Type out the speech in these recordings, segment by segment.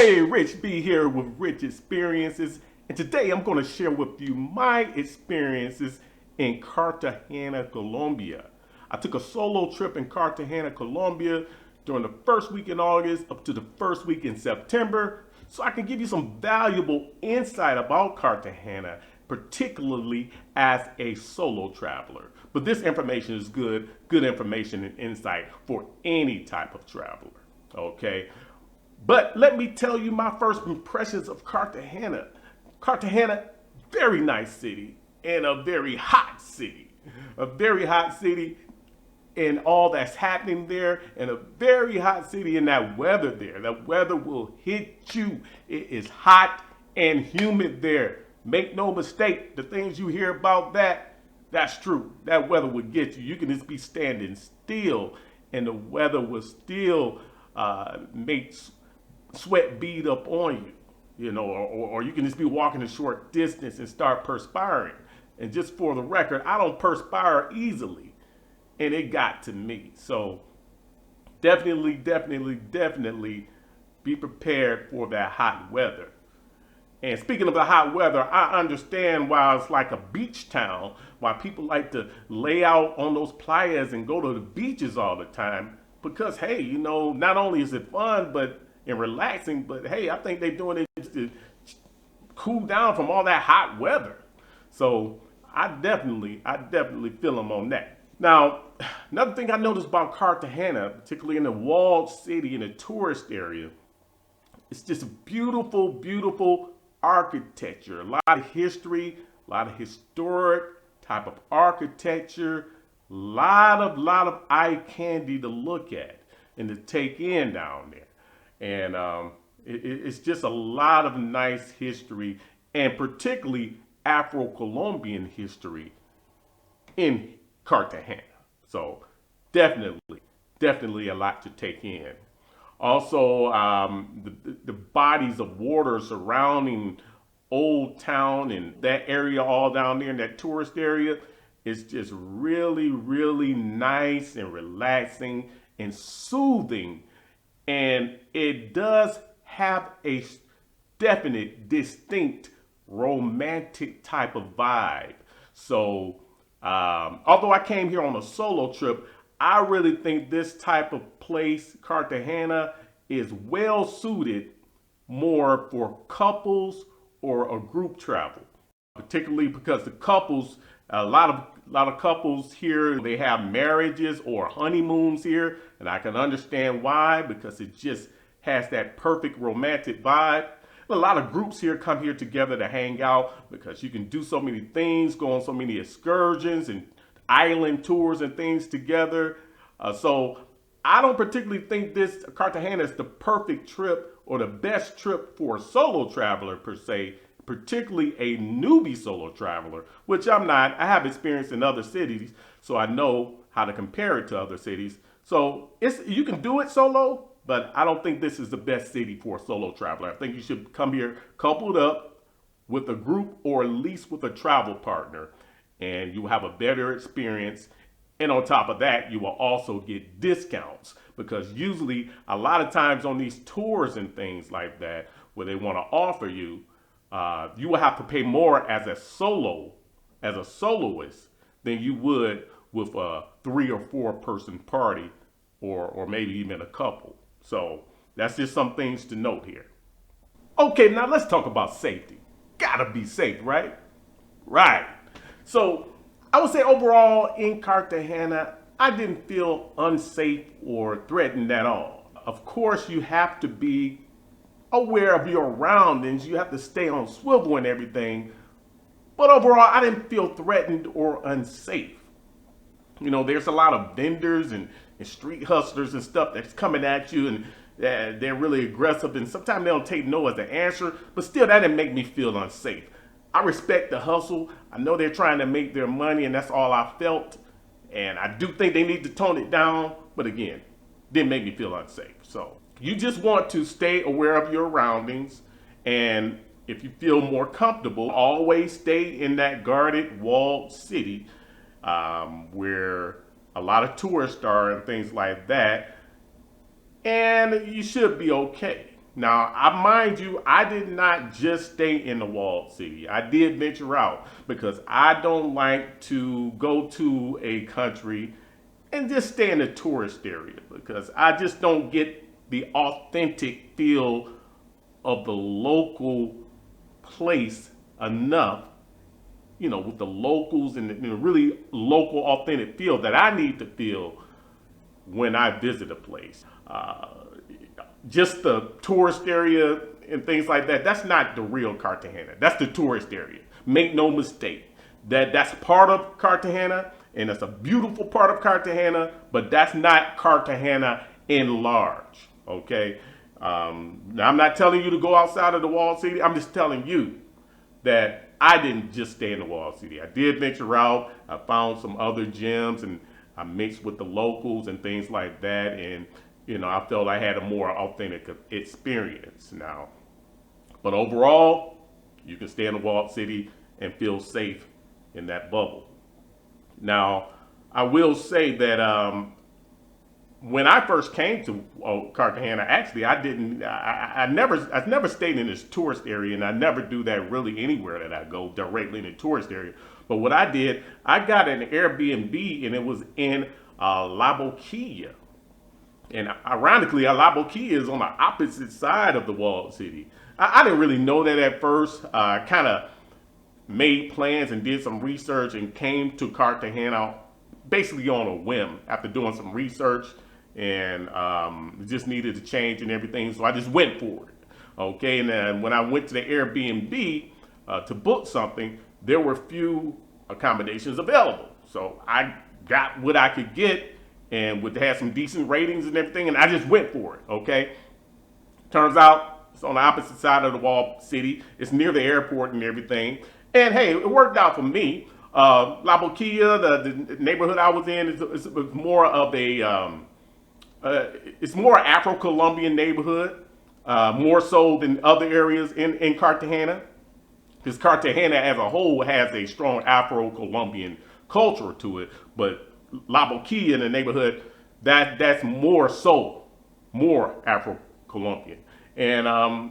Hey, Rich B here with Rich Experiences, and today I'm going to share with you my experiences in Cartagena, Colombia. I took a solo trip in Cartagena, Colombia during the first week in August up to the first week in September, so I can give you some valuable insight about Cartagena, particularly as a solo traveler. But this information is good information and insight for any type of traveler. Okay. But let me tell you my first impressions of Cartagena. Cartagena, very nice city and a very hot city. A very hot city in all that's happening there, and a very hot city in that weather there. That weather will hit you. It is hot and humid there. Make no mistake, the things you hear about that's true. That weather will get you. You can just be standing still, and the weather will still make sweat bead up on or you can just be walking a short distance and start perspiring. And just for the record, I don't perspire easily, and it got to me. So definitely be prepared for that hot weather. And speaking of the hot weather, I understand why it's like a beach town, why people like to lay out on those playas and go to the beaches all the time. Because, hey, not only is it fun, but and relaxing, but hey, I think they're doing it just to cool down from all that hot weather. So I definitely feel them on that. Now, another thing I noticed about Cartagena, particularly in the walled city in the tourist area, it's just beautiful architecture, a lot of history, a lot of historic type of architecture, lot of eye candy to look at and to take in down there. And it's just a lot of nice history, and particularly Afro-Colombian history in Cartagena. So definitely a lot to take in. Also, the bodies of water surrounding Old Town and that area all down there in that tourist area is just really nice and relaxing and soothing. And it does have a definite, distinct, romantic type of vibe. So, although I came here on a solo trip, I really think this type of place, Cartagena, is well suited more for couples or a group travel. Particularly because the couples, a lot of couples here, they have marriages or honeymoons here, and I can understand why, because it just has that perfect romantic vibe. A lot of groups here come here together to hang out because you can do so many things, go on so many excursions and island tours and things together. So I don't particularly think this Cartagena is the perfect trip or the best trip for a solo traveler per se, particularly a newbie solo traveler, which I'm not. I have experience in other cities, so I know how to compare it to other cities. So you can do it solo, but I don't think this is the best city for a solo traveler. I think you should come here coupled up with a group or at least with a travel partner, and you will have a better experience. And on top of that, you will also get discounts because usually a lot of times on these tours and things like that, where they want to offer you, you will have to pay more as a soloist, than you would with a 3 or 4 person party, or maybe even a couple. So that's just some things to note here. Okay, now let's talk about safety. Gotta be safe, right? Right. So I would say overall in Cartagena, I didn't feel unsafe or threatened at all. Of course, you have to be aware of your surroundings. You have to stay on swivel and everything. But overall, I didn't feel threatened or unsafe. There's a lot of vendors and street hustlers and stuff that's coming at you, and they're really aggressive, and sometimes they don't take no as an answer, but still, that didn't make me feel unsafe. I respect the hustle. I know they're trying to make their money, and that's all I felt. And I do think they need to tone it down, but again, didn't make me feel unsafe. So you just want to stay aware of your surroundings, and if you feel more comfortable, always stay in that guarded, walled city where a lot of tourists are and things like that, and you should be okay. Now, I mind you, I did not just stay in the walled city. I did venture out because I don't like to go to a country and just stay in the tourist area because I just don't get the authentic feel of the local place enough, with the locals and the really local authentic feel that I need to feel when I visit a place. Just the tourist area and things like that, that's not the real Cartagena. That's the tourist area. Make no mistake. That's part of Cartagena, and it's a beautiful part of Cartagena, but that's not Cartagena in large. Okay? Now I'm not telling you to go outside of the walled city. I'm just telling you that I didn't just stay in the walled city. I did venture out. I found some other gems, and I mixed with the locals and things like that. And I felt I had a more authentic experience now. But overall, you can stay in the walled city and feel safe in that bubble. Now, I will say that when I first came to Cartagena, actually, I never stayed in this tourist area, and I never do that really anywhere that I go directly in the tourist area. But what I did, I got an Airbnb, and it was in La Boquilla. And ironically, La Boquilla is on the opposite side of the walled city. I didn't really know that at first. I kind of made plans and did some research and came to Cartagena basically on a whim after doing some research and just needed to change and everything. So I just went for it. Okay, and then when I went to the Airbnb to book something, there were few accommodations available. So I got what I could get and would have some decent ratings and everything, and I just went for it. Okay, turns out it's on the opposite side of the walled city. It's near the airport and everything. And hey, it worked out for me. La Boquilla, the neighborhood I was in, is more of a it's more Afro-Colombian neighborhood, more so than other areas in Cartagena. Because Cartagena as a whole has a strong Afro-Colombian culture to it, but La Boquilla in the neighborhood, that's more so, more Afro-Colombian. And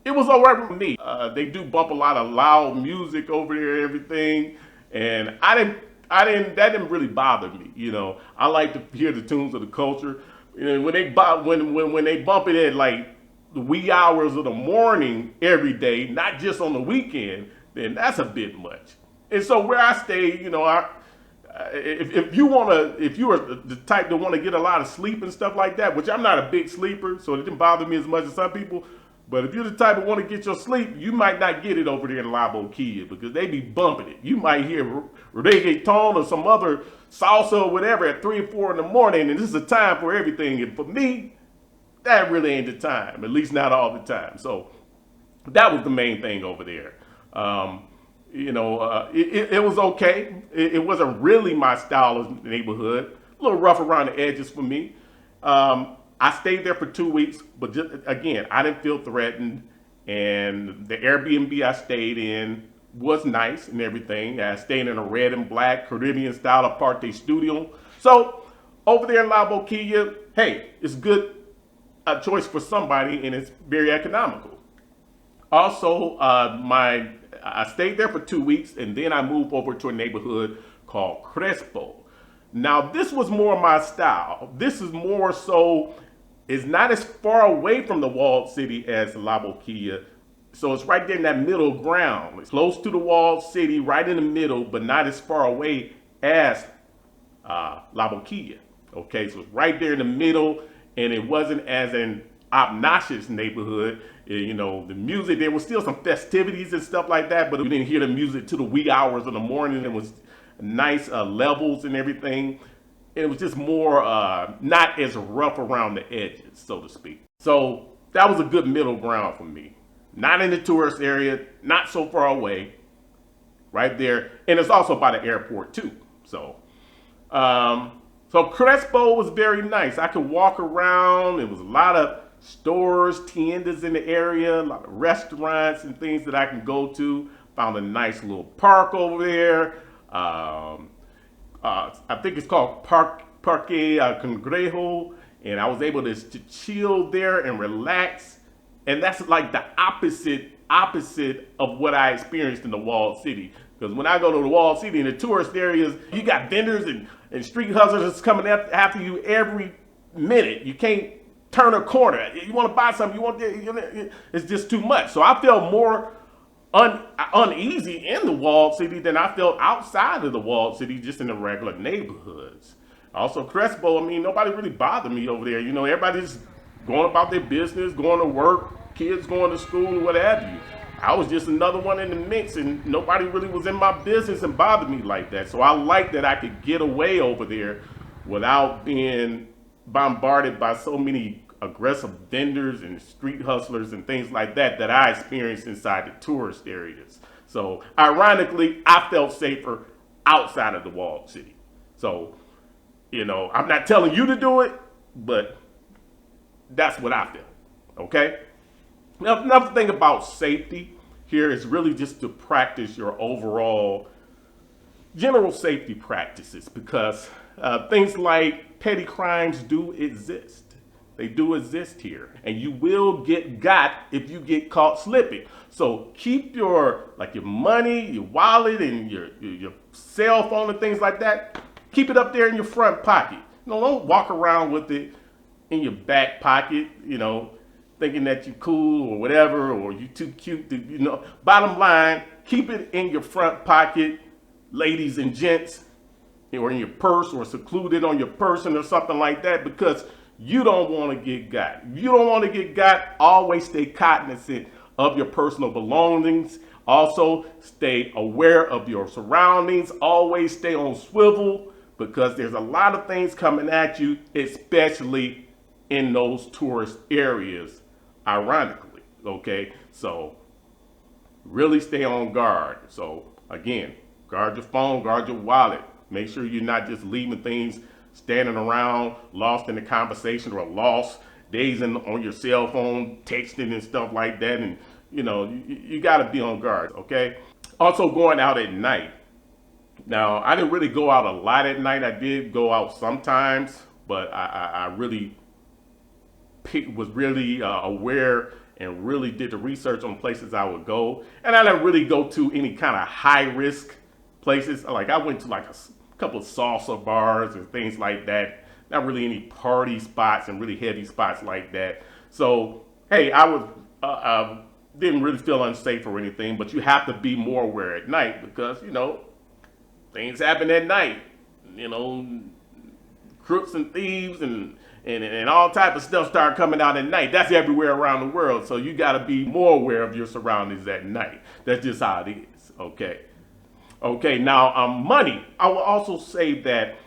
it was all right with me. They do bump a lot of loud music over there and everything, and that didn't really bother me. I like to hear the tunes of the culture. When they bump it at like the wee hours of the morning every day, not just on the weekend, then that's a bit much. And so where I stay, if you are the type that want to get a lot of sleep and stuff like that, which I'm not a big sleeper, so it didn't bother me as much as some people. But if you're the type that want to get your sleep, you might not get it over there in La Boquilla because they be bumping it. You might hear reggaeton or some other salsa or whatever at 3 or 4 in the morning, and this is a time for everything. And for me, that really ain't the time, at least not all the time. So that was the main thing over there. It was okay. It wasn't really my style of neighborhood. A little rough around the edges for me. I stayed there for 2 weeks, but just, again, I didn't feel threatened. And the Airbnb I stayed in was nice and everything. I stayed in a red and black Caribbean style aparte studio. So over there in La Boquilla, hey, it's good choice for somebody, and it's very economical. Also, I stayed there for 2 weeks, and then I moved over to a neighborhood called Crespo. Now, this was more my style. This is more so, it's not as far away from the walled city as La Boquilla. So it's right there in that middle ground. It's close to the walled city, right in the middle, but not as far away as La Boquilla. Okay, so it's right there in the middle, and it wasn't as an obnoxious neighborhood. The music, there was still some festivities and stuff like that, but we didn't hear the music to the wee hours of the morning. It was nice levels and everything. It was just more not as rough around the edges, so to speak. So that was a good middle ground for me. Not in the tourist area, not so far away, right there. And it's also by the airport too. So Crespo was very nice. I could walk around. There was a lot of stores, tiendas in the area, a lot of restaurants and things that I can go to. Found a nice little park over there. I think it's called Parque Cangrejo, and I was able to chill there and relax And that's like the opposite of what I experienced in the walled city. Because when I go to the walled city in the tourist areas, you got vendors and street hustlers that's coming after you every minute. You can't turn a corner. You want to buy something, it's just too much. So I felt more uneasy in the walled city than I felt outside of the walled city, just in the regular neighborhoods. Also, Crespo, I mean, nobody really bothered me over there. You know, everybody's going about their business, going to work, kids going to school, what have you. I was just another one in the mix, and nobody really was in my business and bothered me like that. So I like that I could get away over there without being bombarded by so many aggressive vendors and street hustlers and things like that I experienced inside the tourist areas. So ironically, I felt safer outside of the walled city. So, you know, I'm not telling you to do it, but that's what I feel. Okay? Now, another thing about safety here is really just to practice your overall general safety practices, because things like petty crimes do exist. They do exist here, and you will get got if you get caught slipping. So keep your money, your wallet, and your cell phone and things like that. Keep it up there in your front pocket. You know, don't walk around with it in your back pocket, you know, thinking that you're cool or whatever, or you too cute to, you know. Bottom line, keep it in your front pocket, ladies and gents, or in your purse, or secluded on your person or something like that, because you don't want to get got. If you don't want to get got, always stay cognizant of your personal belongings. Also, stay aware of your surroundings. Always stay on swivel, because there's a lot of things coming at you, especially in those tourist areas, ironically, okay? So really stay on guard. So again, guard your phone, guard your wallet. Make sure you're not just leaving things standing around, lost in the conversation, or lost, dazing on your cell phone, texting and stuff like that. And you know, you got to be on guard, okay? Also, going out at night. Now, I didn't really go out a lot at night. I did go out sometimes, but I really was really aware and really did the research on places I would go. And I didn't really go to any kind of high risk places. Like I went to like a couple of salsa bars and things like that. Not really any party spots and really heavy spots like that. So, hey, I was didn't really feel unsafe or anything, but you have to be more aware at night, because, you know, things happen at night. You know, crooks and thieves and all type of stuff start coming out at night. That's everywhere around the world. So you got to be more aware of your surroundings at night. That's just how it is. Okay. Okay. Now, money. I will also say that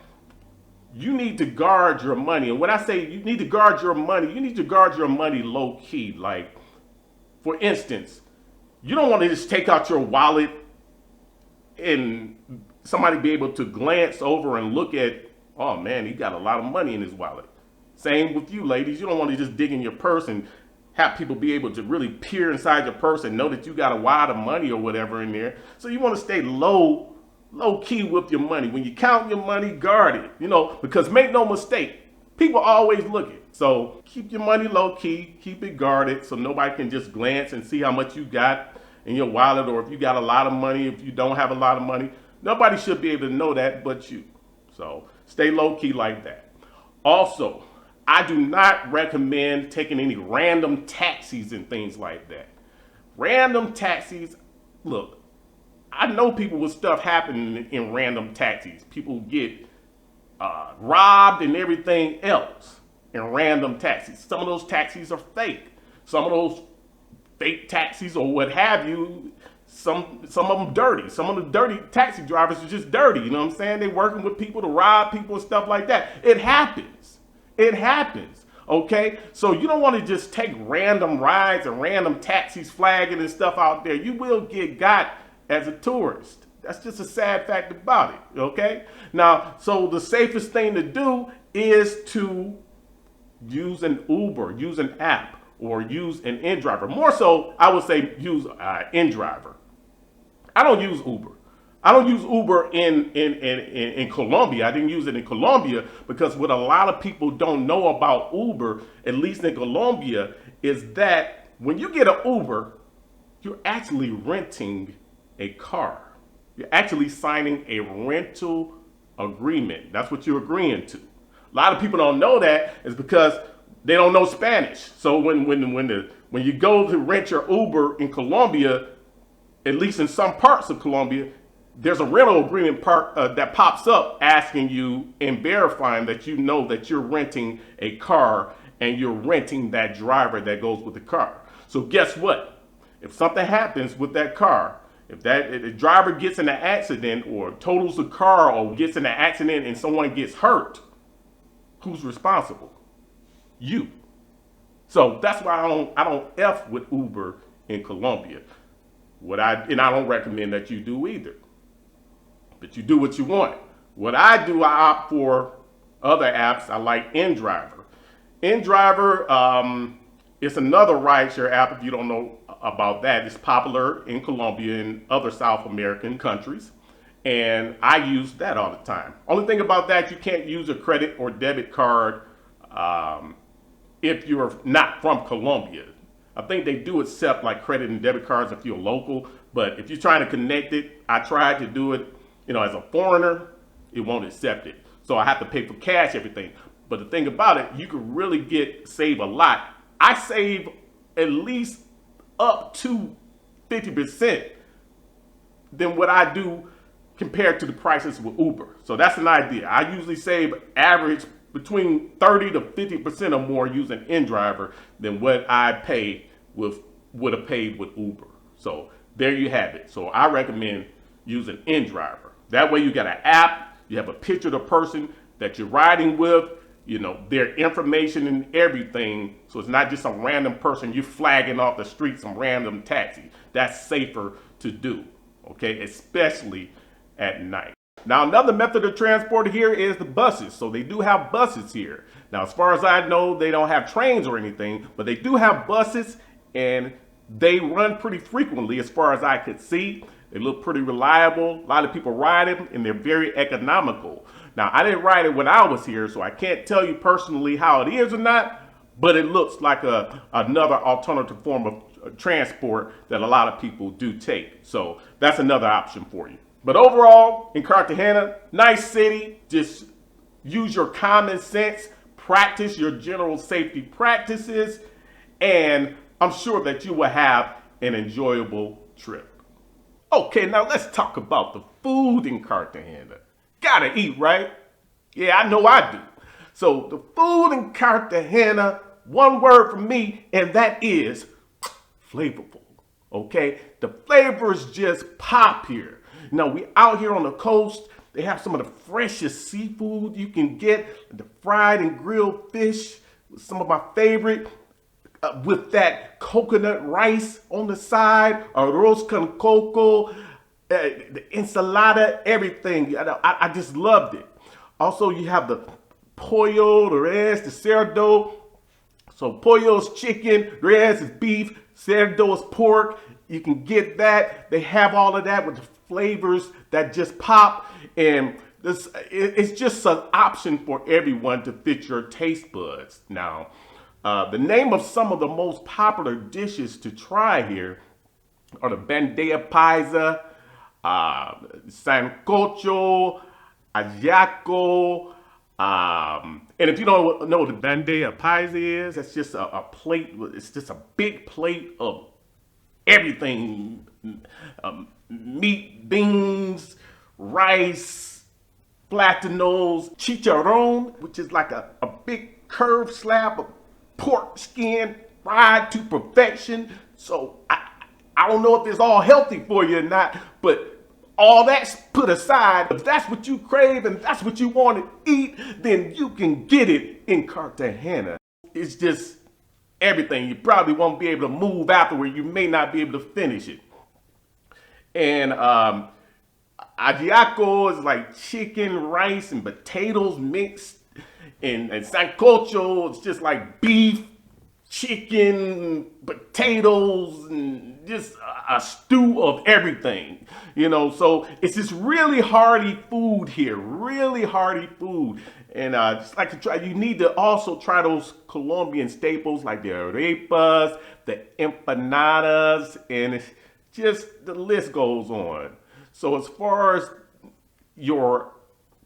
you need to guard your money. And when I say you need to guard your money, you need to guard your money low key. Like, for instance, you don't want to just take out your wallet and somebody be able to glance over and look at, oh man, he got a lot of money in his wallet. Same with you, ladies. You don't want to just dig in your purse and have people be able to really peer inside your purse and know that you got a wad of money or whatever in there. So you want to stay low key with your money. When you count your money, guard it, you know, because make no mistake, people are always looking. So keep your money low key, keep it guarded so nobody can just glance and see how much you got in your wallet, or if you got a lot of money, if you don't have a lot of money. Nobody should be able to know that but you. So stay low key like that. Also, I do not recommend taking any random taxis and things like that. Random taxis, look, I know people with stuff happening in random taxis. People get robbed and everything else in random taxis. Some of those taxis are fake. Some of those fake taxis or what have you, some of them dirty. Some of the dirty taxi drivers are just dirty. You know what I'm saying? They're working with people to rob people and stuff like that. It happens. It happens. Okay? So you don't want to just take random rides and random taxis flagging and stuff out there. You will get got as a tourist. That's just a sad fact about it. Okay? Now, so the safest thing to do is to use an Uber, use an app, or use an InDriver. More so, I would say use InDriver. I don't use Uber. I don't use Uber in Colombia. I didn't use it in Colombia because what a lot of people don't know about Uber, at least in Colombia, is that when you get an Uber, you're actually renting a car. You're actually signing a rental agreement. That's what you're agreeing to. A lot of people don't know that is because they don't know Spanish. So when you go to rent your Uber in Colombia, at least in some parts of Colombia, there's a rental agreement part that pops up asking you and verifying that you know that you're renting a car and you're renting that driver that goes with the car. So guess what? If something happens with that car, if the driver gets in an accident or totals the car or gets in an accident and someone gets hurt, who's responsible? You. So that's why I don't F with Uber in Colombia. I don't recommend that you do either. But you do what you want. What I do, I opt for other apps. I like InDriver. InDriver is another rideshare app. If you don't know about that, it's popular in Colombia and other South American countries. And I use that all the time. Only thing about that, you can't use a credit or debit card if you're not from Colombia. I think they do accept like credit and debit cards if you're local, but if you're trying to connect it, I tried to do it, as a foreigner, it won't accept it. So I have to pay for cash everything. But the thing about it, you can really save a lot. I save at least up to 50% than what I do compared to the prices with Uber. So that's an idea. I usually save average between 30 to 50% or more using InDriver than what I would have paid with Uber. So there you have it. So I recommend using InDriver. That way you got an app, you have a picture of the person that you're riding with, their information and everything. So it's not just some random person you're flagging off the street, some random taxi. That's safer to do, okay? Especially at night. Now, another method of transport here is the buses. So they do have buses here. Now, as far as I know, they don't have trains or anything, but they do have buses and they run pretty frequently as far as I could see. They look pretty reliable. A lot of people ride them and they're very economical. Now, I didn't ride it when I was here, so I can't tell you personally how it is or not, but it looks like another alternative form of transport that a lot of people do take. So that's another option for you. But overall, in Cartagena, nice city. Just use your common sense, practice your general safety practices, and I'm sure that you will have an enjoyable trip. Okay, now let's talk about the food in Cartagena. Gotta eat, right? Yeah, I know I do. So the food in Cartagena, one word from me, and that is flavorful. Okay, the flavors just pop here. Now we out here on the coast. They have some of the freshest seafood you can get. The fried and grilled fish, some of my favorite. With that coconut rice on the side, arroz con coco, the ensalada, everything. I just loved it. Also, you have the pollo, the res, the cerdo. So pollo is chicken, res is beef, cerdo is pork. You can get that. They have all of that with the flavors that just pop. And it's just an option for everyone to fit your taste buds. Now, the name of some of the most popular dishes to try here are the bandeja paisa, sancocho, ajiaco, and if you don't know what the bandeja paisa is, it's just a plate. It's just a big plate of everything: meat, beans, rice, platanos, chicharron, which is like a big curved slab of pork skin fried to perfection. So I don't know if it's all healthy for you or not, but all that's put aside. If that's what you crave and that's what you want to eat, then you can get it in Cartagena. It's just everything. You probably won't be able to move afterward. You may not be able to finish it. And ajiaco is like chicken, rice, and potatoes mixed. And sancocho, it's just like beef, chicken, potatoes, and just a stew of everything, So it's just really hearty food here, really hearty food. And just like to try, you need to also try those Colombian staples like the arepas, the empanadas, and it's just the list goes on. So as far as your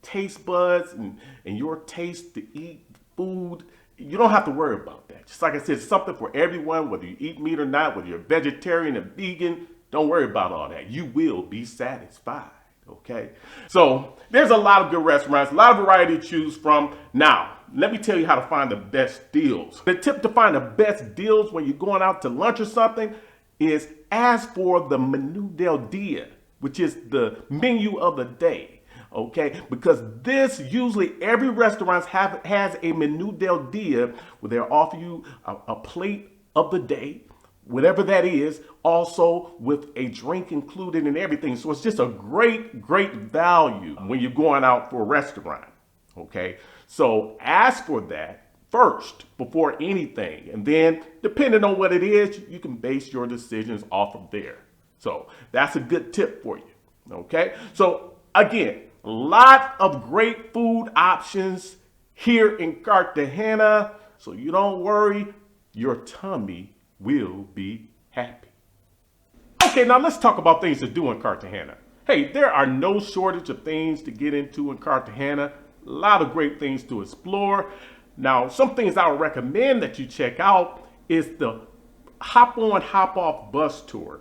taste buds and your taste to eat food, you don't have to worry about that. Just like I said, it's something for everyone, whether you eat meat or not, whether you're vegetarian or vegan, don't worry about all that. You will be satisfied. Okay, so there's a lot of good restaurants, a lot of variety to choose from. Now, let me tell you how to find the best deals. The tip to find the best deals when you're going out to lunch or something is ask for the menu del dia, which is the menu of the day. Okay, because this usually every restaurant has a menu del dia where they'll offer you a plate of the day, whatever that is, also with a drink included and everything. So it's just a great value when you're going out for a restaurant. Okay, so ask for that first before anything, and then depending on what it is, you can base your decisions off of there. So that's a good tip for you. Okay, so again, a lot of great food options here in Cartagena, so you don't worry, your tummy will be happy. Okay, now let's talk about things to do in Cartagena. Hey, there are no shortage of things to get into in Cartagena. A lot of great things to explore. Now, some things I would recommend that you check out is the hop on, hop off bus tour.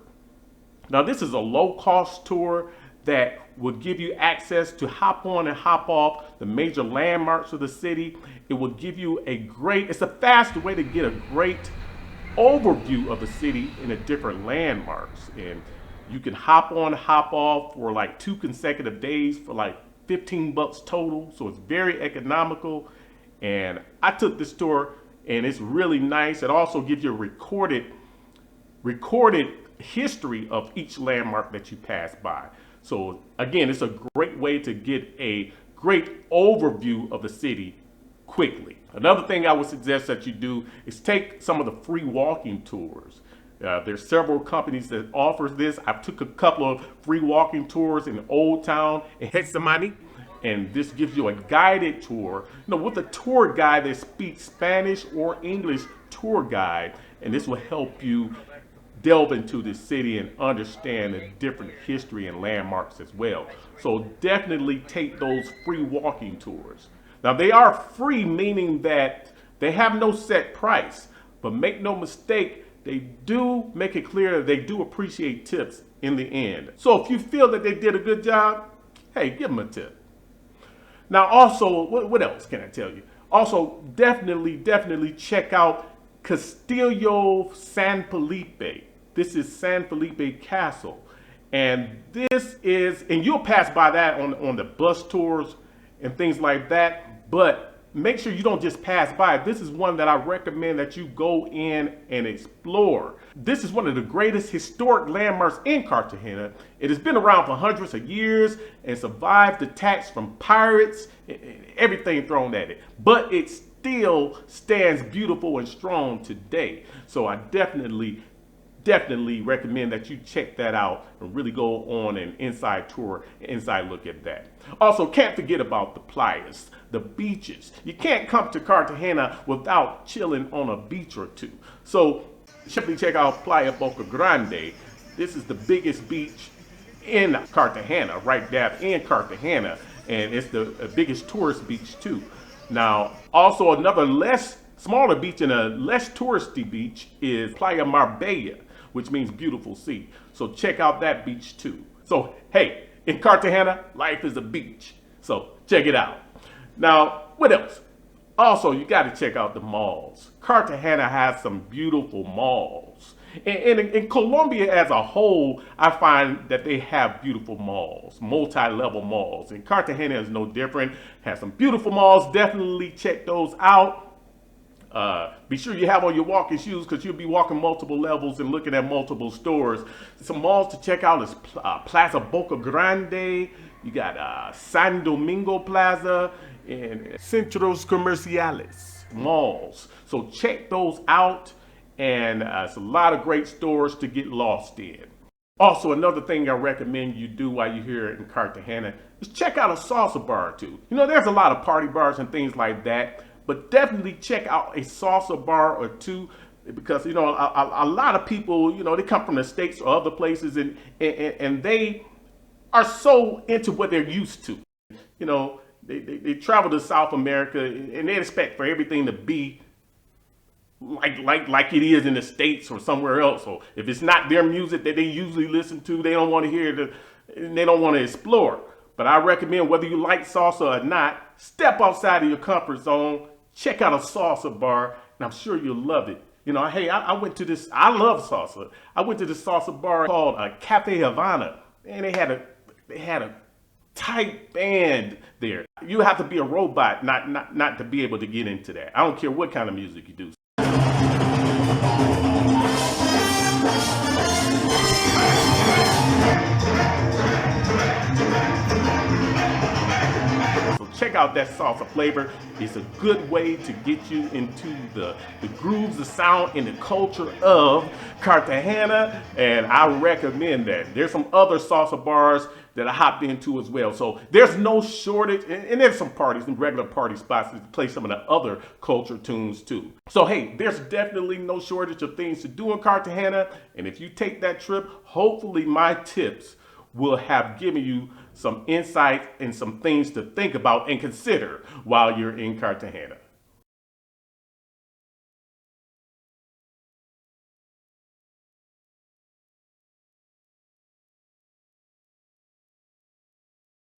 Now, this is a low cost tour that will give you access to hop on and hop off the major landmarks of the city. It will give you it's a fast way to get a great overview of the city in the different landmarks. And you can hop on, hop off for like 2 consecutive days for like $15 total. So it's very economical. And I took this tour and it's really nice. It also gives you a recorded history of each landmark that you pass by. So again, it's a great way to get a great overview of the city quickly. Another thing I would suggest that you do is take some of the free walking tours. There's several companies that offers this. I took a couple of free walking tours in Old Town and Getsemani, and this gives you a guided tour, with a tour guide that speaks Spanish or English tour guide, and this will help you delve into the city and understand the different history and landmarks as well. So definitely take those free walking tours. Now they are free, meaning that they have no set price, but make no mistake, they do make it clear that they do appreciate tips in the end. So if you feel that they did a good job, hey, give them a tip. Now also, what else can I tell you? Also, definitely check out Castillo San Felipe. This is San Felipe Castle. And and you'll pass by that on the bus tours and things like that, but make sure you don't just pass by. This is one that I recommend that you go in and explore. This is one of the greatest historic landmarks in Cartagena. It has been around for hundreds of years and survived attacks from pirates and everything thrown at it, but it still stands beautiful and strong today. So I definitely recommend that you check that out and really go on an inside tour, inside look at that. Also, can't forget about the playas, the beaches. You can't come to Cartagena without chilling on a beach or two. So simply check out Playa Boca Grande. This is the biggest beach in Cartagena, right there in Cartagena, and it's the biggest tourist beach too. Now, also another smaller beach and a less touristy beach is Playa Marbella, which means beautiful sea. So check out that beach too. So hey, in Cartagena, life is a beach. So check it out. Now, what else? Also, you got to check out the malls. Cartagena has some beautiful malls. And in Colombia as a whole, I find that they have beautiful malls, multi-level malls. And Cartagena is no different. Has some beautiful malls. Definitely check those out. Be sure you have on your walking shoes because you'll be walking multiple levels and looking at multiple stores. Some malls to check out is Plaza Boca Grande. You got San Domingo Plaza and Centros Comerciales malls. So check those out, and it's a lot of great stores to get lost in. Also, another thing I recommend you do while you're here in Cartagena is check out a salsa bar or two. You know, there's a lot of party bars and things like that, but definitely check out a salsa bar or two because, you know, a lot of people, you know, they come from the States or other places and they are so into what they're used to. You know, they travel to South America and they expect for everything to be like it is in the States or somewhere else. So if it's not their music that they usually listen to, they don't want to hear it and they don't want to explore. But I recommend, whether you like salsa or not, step outside of your comfort zone, check out a salsa bar, and I'm sure you'll love it. You know, hey, I went to this, I love salsa. I went to this salsa bar called Cafe Havana, and they had a tight band there. You have to be a robot not to be able to get into that. I don't care what kind of music you do. So check out that salsa flavor. It's a good way to get you into the grooves, the sound, and the culture of Cartagena, and I recommend that. There's some other salsa bars that I hopped into as well. So there's no shortage, and there's some parties and regular party spots that play some of the other culture tunes too. So hey, there's definitely no shortage of things to do in Cartagena, and if you take that trip, hopefully my tips will have given you some insight and some things to think about and consider while you're in Cartagena.